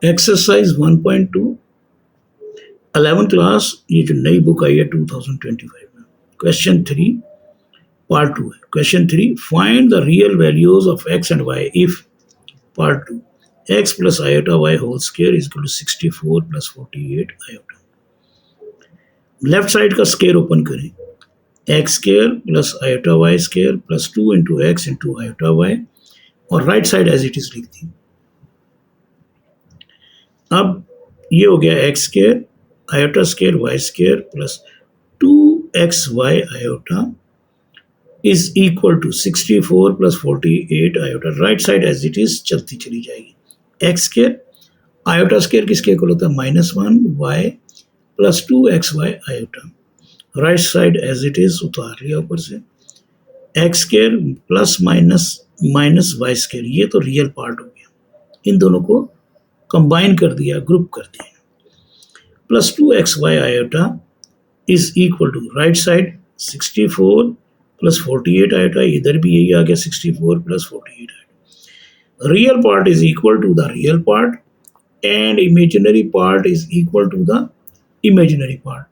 Exercise 1.2 11th class, ये जो नई बुक आई है 2025 में। क्वेश्चन 3 पार्ट 2 है। Question 3, find the real values of x and y if part 2 x plus iota y whole square is equal to 64 plus 48 iota. Left side का square open करें, x square plus iota y square plus 2 into x into iota y, और right side as it is लिख दी। अब ये हो गया x square iota square y square plus 2xy iota is equal to 64 plus 48 iota. Right side as it is चलती चली जाएगी। एक्स स्क्वायर आयोटा स्क्वायर किसके इक्वल होता है -1 y plus 2xy iota. Right side as it is उतार लिया ऊपर से। X square plus minus y square, ये तो रियल पार्ट हो गया। इन दोनों को कंबाइन कर दिया, ग्रुप कर दिया। Plus 2xy iota is equal to right side 64 plus 48 iota, इधर भी यही आ गया 64 plus 48 iota. Real part is equal to the real part and imaginary part is equal to the imaginary part.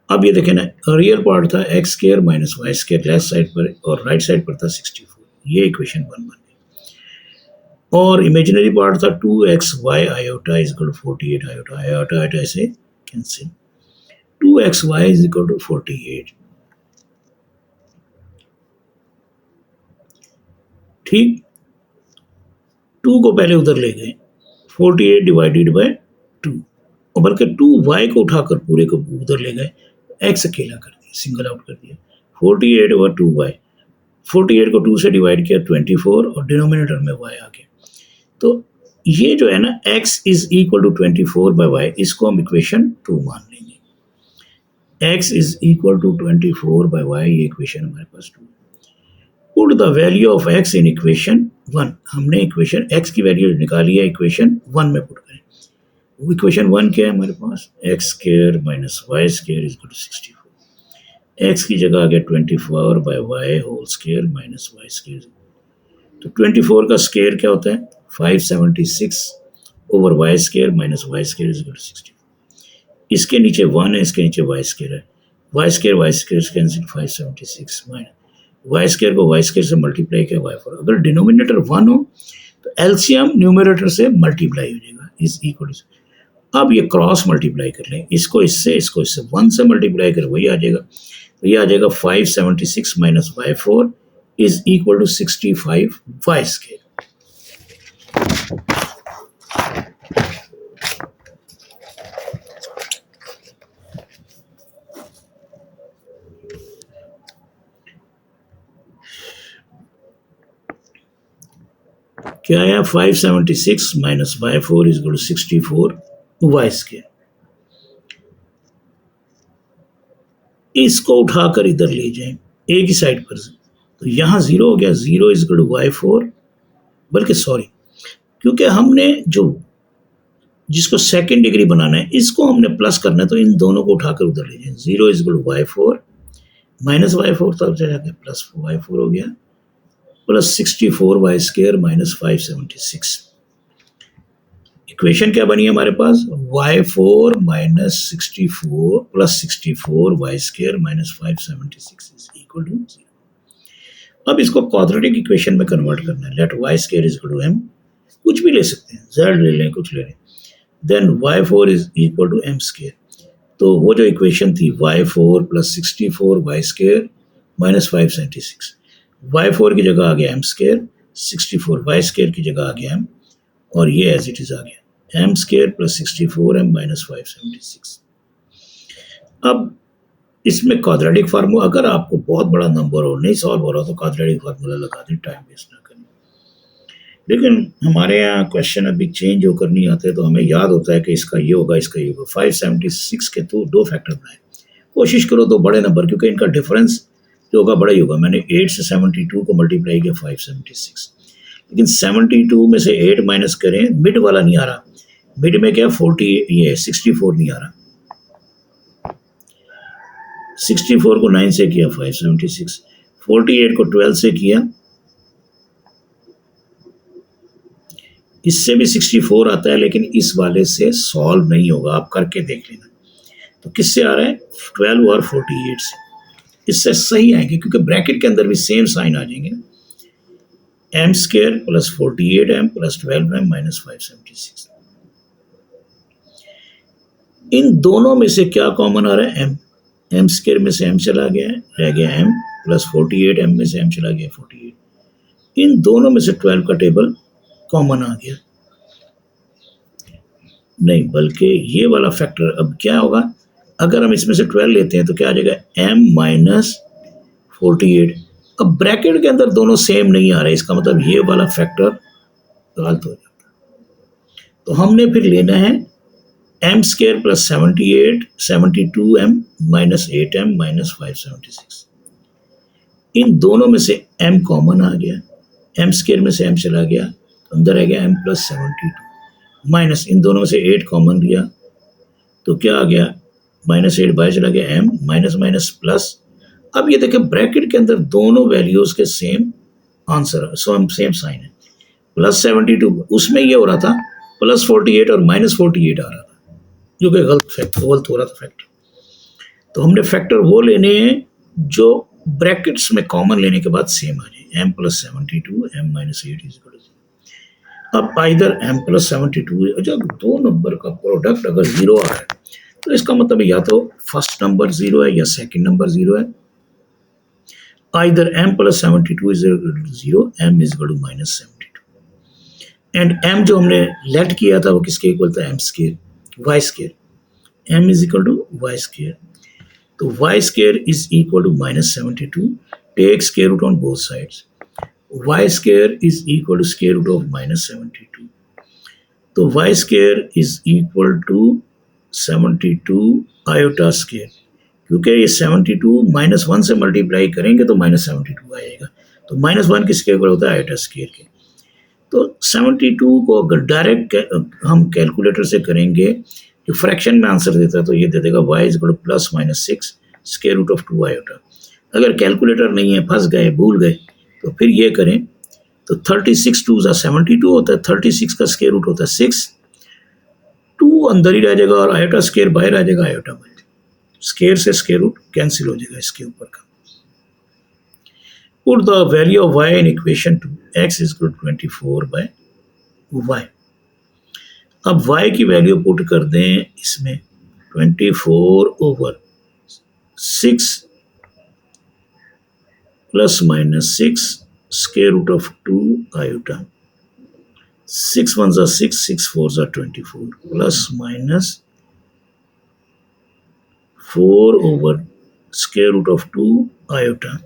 अब ये देखें ना, रियल पार्ट था x square minus y square left side पर, और राइट साइड पर था 64। ये इक्वेशन 1 बन गई। और इमेजिनरी पार्ट था 2xy iota is equal to 48 iota. Iota iota ऐसे cancel, 2xy is equal to 48। ठीक, 2 को पहले उधर ले गए, 48 डिवाइडेड बाय 2, और बल्कि 2y को उठाकर पूरे को उधर ले गए, x अकेला कर दिया, सिंगल आउट कर दिया। 48 ओवर 2y, 48 को 2 से डिवाइड किया 24, और डिनोमिनेटर में y आ गया। तो ये जो है ना x is equal to 24 by y, इसको हम इक्वेशन 2 मान लेंगे। x is equal to 24 by y, ये इक्वेशन हमारे पास 2। Put the value of x in equation 1। हमने इक्वेशन x की वैल्यू निकाली है, इक्वेशन 1 में पुट करें। इक्वेशन 1 क्या है हमारे पास, x square minus y square is equal to 64। X की जगह आ गया 24 by y whole square minus y square. तो 24 का स्क्वायर क्या होता है 576 over y square minus y square is equal to 64। इसके नीचे 1 है, इसके नीचे वाई स्क्वायर है। Y square cancel, 576 minus y square को वाई स्क्वायर से मल्टीप्लाई किया y4। अगर डिनोमिनेटर 1 हो तो एलसीएम न्यूमरेटर से मल्टीप्लाई हो जाएगा, इज इक्वल टू। अब ये क्रॉस मल्टीप्लाई कर लें, इसको इससे 1 से मल्टीप्लाई कर वही आ जाएगा। तो ये आ जाएगा 576 minus y4 is equal to 65 y square. क्या आया 576 minus y4 is equal to 64 y square. इसको उठाकर इधर ले जाएं एक ही साइड पर से, तो यहाँ 0 हो गया, 0 इज इक्वल टू y4, बल्कि सॉरी, क्योंकि हमने जो जिसको सेकंड डिग्री बनाना है इसको हमने प्लस करना है, तो इन दोनों को उठाकर उधर ले जाएं। 0 is equal to y4 minus y4 तब जाके प्लस y4 हो गया, plus 64 y square minus 576। Equation क्या बनी है हमारे पास, y4 minus 64 plus 64 y square minus 576 is equal to 0। अब इसको क्वाड्रेटिक इक्वेशन में कन्वर्ट करना है। Let y square is equal to m, कुछ भी ले सकते हैं, z ले लें, कुछ ले लें। Then y4 is equal to m square. तो वो जो इक्वेशन थी y4 plus 64 y square minus 576, y4 की जगह आ गया m स्क्वायर, 64 वाई स्क्वायर की जगह आ गया m, और ये एज इट इज आ गया m square plus 64m minus 576। अब इसमें क्वाड्रेटिक फार्मूला, अगर आपको बहुत बड़ा नंबर हो नहीं सॉल्व हो रहा तो क्वाड्रेटिक फार्मूला लगा दें, टाइम वेस्ट ना करें। लेकिन हमारे यहाँ क्वेश्चन अभी चेंज होकर नहीं आते, तो हमें याद होता है कि इसका ये होगा, इसका ये होगा। 576 के तो 2 फैक्टर बनाए, कोशिश करो तो बड़े नंबर, क्योंकि इनका डिफरेंस जो होगा बड़ा ही होगा। मैंने 8 से 72 को मल्टीप्लाई किया 576, लेकिन 72 में से 8 माइनस करें, मिड वाला नहीं आ रहा। मिड में क्या 64 नहीं आ रहा। 64 को 9 से किया 576, 48 को 12 से किया इससे भी 64 आता है, लेकिन इस वाले से सॉल्व नहीं होगा, आप करके देख लेना। तो किससे आ रहा है? 12 और 48 से। इससे सही आएंगे क्योंकि ब्रैकेट के अंदर भी सेम साइन आ जाएंगे ना, m square plus 48m plus 12m minus 576। इन दोनों में से क्या कॉमन आ रहा है? एम। एम स्क्र में से एम चला गया है, रह गया एम प्लस 48m में से एम चला गया 48। इन दोनों में से 12 का टेबल कॉमन आ गया नहीं, बल्कि ये वाला फैक्टर अब क्या होगा, अगर हम इसमें से 12 लेते हैं तो क्या आ जाएगा? m minus 48। अब ब्रैकेट के अंदर दोनों सेम नहीं आ रहे, इसका मतलब ये वाला फैक्टर गलत हो जाता है। तो हमने फिर लेना है m square plus 78 72m minus 8m minus 576। इन दोनों में से m कॉमन आ गया, एम स्क्र में से m चला गया, अंदर रह गया m प्लस 72 माइनस इन दोनों में से 8 कॉमन लिया तो क्या आ गया? माइनस 8 बाहर चला गया, m माइनस माइनस प्लस। अब ये देखें ब्रैकेट के अंदर दोनों वैल्यूज के सेम आंसर, सेम साइन है। प्लस 72 उसमें ये हो रहा था प्लस 48 और माइनस 48 आ रहा था, जो कि गलत हो रहा था फैक्टर। तो हमने फैक्टर वो लेने हैं जो ब्रैकेट्स में कॉमन लेने के बाद सेम आ जाए, m plus 72 m minus 8 is equal to. अब आइदर m प्लस 72, जब दो नंबर का प्रोडक्ट अगर 0 आ रहा है तो इसका मतलब या तो फर्स्ट नंबर 0 है या सेकंड नंबर 0 है। Either m plus 72 is 0, m is equal to minus 72। And m जो हमने लेट किया था वो किसके इक्वल था? m square, y square, m is equal to y square. तो y square is equal to minus 72, take square root on both sides, y square is equal to square root of minus 72। तो y square is equal to 72 iota square, क्योंकि ये 72 minus 1 से multiply करेंगे तो minus 72 आएगा, तो minus 1 किसके equal होता है? आयोटा स्क्वायर के। तो 72 को अगर डायरेक्ट हम कैलकुलेटर से करेंगे, जो फ्रैक्शन में आंसर देता है तो ये दे देगा y is equal to plus minus 6 square root of 2 iota. अगर कैलकुलेटर नहीं है, फंस गए, भूल गए, तो फिर ये करें तो 36 2 72 होता है, 36 का स्क्वायर रूट होता है 6, 2 अंदर ही रह जाएगा और आयोटा स्क्वायर बाहर आ जाएगा, आयोटा बन जाएगा, स्क्वायर से स्क्वायर रूट कैंसिल हो जाएगा इसके ऊपर का। Put the value of y in equation 2, x is equal to 24 by y। अब y की वैल्यू पुट कर दें इसमें 24 over 6 plus minus 6 square root of 2 iota, 6 1 जा 6, 6 4 जा 24 plus minus 4 over square root of 2 iota.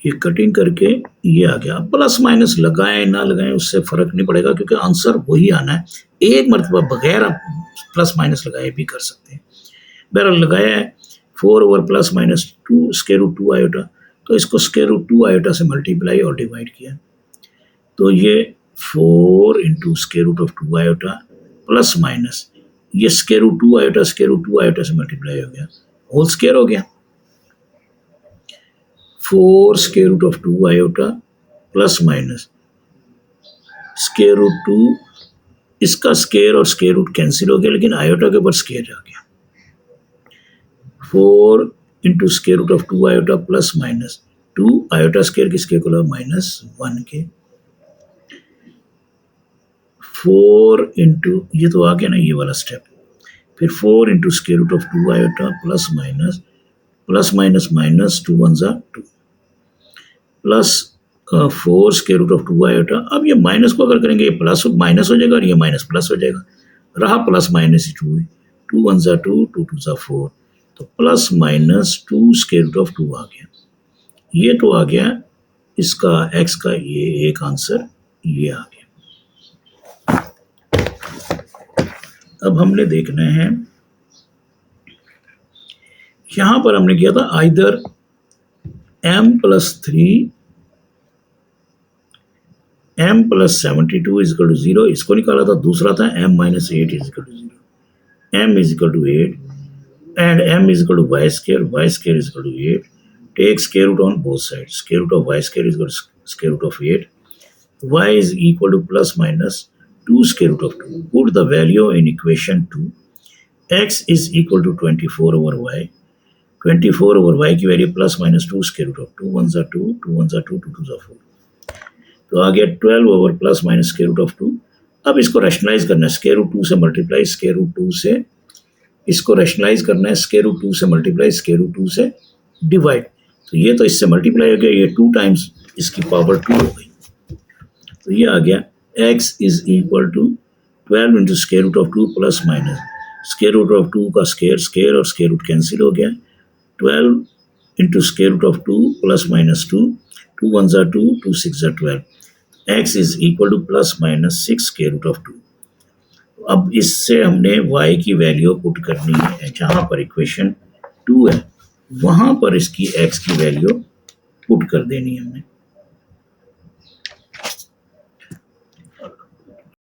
ये कटिंग करके ये आ गया। प्लस माइनस लगाएं ना लगाएं उससे फर्क नहीं पड़ेगा, क्योंकि आंसर वही आना है। एक मरतबा बगैर आप प्लस माइनस लगाए भी कर सकते हैं। बहरहाल लगाया है 4 over plus minus 2 square root 2 iota, तो इसको स्क्वायर रूट 2 आयोटा से मल्टीप्लाई और डिवाइड किया, तो ये 4 into square root of 2 iota plus minus ये स्क्वायर रूट 2 आयोटा से मल्टीप्लाई हो गया, होल स्क्वायर हो गया, 4 square root of 2 iota plus minus square root 2, इसका स्क्वायर और स्क्वायर रूट कैंसिल हो गया, लेकिन आयोटा के ऊपर स्क्वायर आ गया, 4 into square root of 2 iota plus minus 2 iota square किसके इक्वल है? माइनस 1 के। 4 इंटू ये तो आ गया ना ये वाला स्टेप, फिर 4 into square root of 2 iota plus minus minus 2 1 जा 2 plus 4 square root of 2 iota. अब ये माइनस को अगर करेंगे ये प्लस माइनस हो जाएगा और ये माइनस प्लस हो जाएगा, रहा प्लस माइनस ही 2 है, 2 1 जा 2, 2 2 जा 4, तो plus minus 2 square root of 2 आ गया। ये तो आ गया इसका x का ये एक आंसर ये आ गया। अब हमने देखना है, यहां पर हमने किया था either m plus 3 m plus 72 is equal to 0, इसको निकाला था। दूसरा था m minus 8 is equal to 0, m is equal to 8 and m is equal to y square is equal to 8, take square root on both side, square root of y square is equal to square root of 8. Y is equal to plus minus 2 square root of 2. Put the value in equation 2. X is equal to 24 over y. 24 over y की value plus minus 2 square root of 2 1 are 2 2 1 are 2 2 2 are 4. तो आ गया 12 over plus minus square root of 2. अब इसको rationalise करना है, square root 2 से multiply square root 2 से, इसको रैशनलाइज करना है, स्क्वायर रूट 2 से मल्टीप्लाई स्क्वायर रूट 2 से डिवाइड. तो ये तो इससे मल्टीप्लाई हो गया, ये 2 टाइम्स इसकी पावर 2 हो गई. तो ये आ गया x is equal to 12 into square root of 2 plus minus square root of 2 का स्क्वायर, स्क्वायर और स्क्वायर रूट कैंसिल हो गया. 12 into square root of 2 plus minus 2 2 1 are 2 2 6 are 12. x is equal to plus minus 6 square root of 2. अब इससे हमने y की value put करनी है, जहाँ पर इक्वेशन 2 है वहाँ पर इसकी x की वैल्यू पुट कर देनी है हमने.